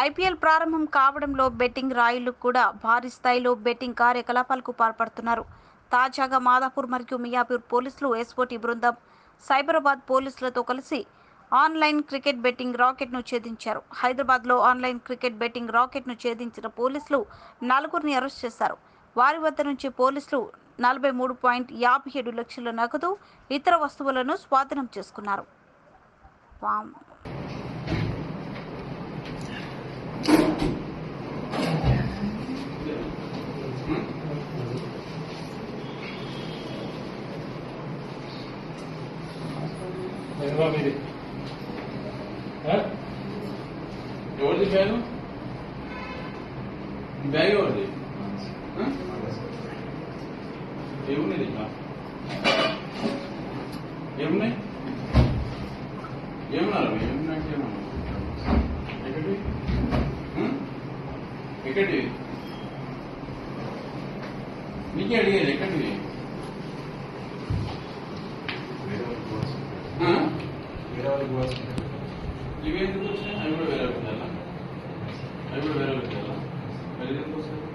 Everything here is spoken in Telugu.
ఐపీఎల్ ప్రారంభం కావడంలో బెట్టింగ్ రాయుళ్లు కూడా భారీ స్థాయిలో బెట్టింగ్ కార్యకలాపాలకు పాల్పడుతున్నారు. తాజాగా మాదాపూర్ మరియు మియాపూర్ పోలీసులు ఎస్ఓటీ బృందం సైబరాబాద్ పోలీసులతో కలిసి ఆన్లైన్ క్రికెట్ బెట్టింగ్ రాకెట్ను ఛేదించారు. హైదరాబాద్లో ఆన్లైన్ క్రికెట్ బెట్టింగ్ రాకెట్ను ఛేదించిన పోలీసులు 4గురిని అరెస్ట్ చేశారు. వారి వద్ద నుంచి పోలీసులు 43.57 లక్షల నగదు, ఇతర వస్తువులను స్వాధీనం చేసుకున్నారు. ఎవరిది బ్యాగు? బ్యాగ్ ఎవరిది? ఏమున్నాయి ఇంకా? ఏమున్నాయి? ఏమన్నారు? ఏమున్నాయి? ఎక్కడివి? ఎక్కడివి? నీకే అడిగేది ఎక్కడివి? ఇవి ఎందుకు వచ్చినాయి? అవి కూడా వేరే పెట్టాలా? అవి కూడా వేరే పెట్టాలా? అది ఎందుకు వస్తుంది?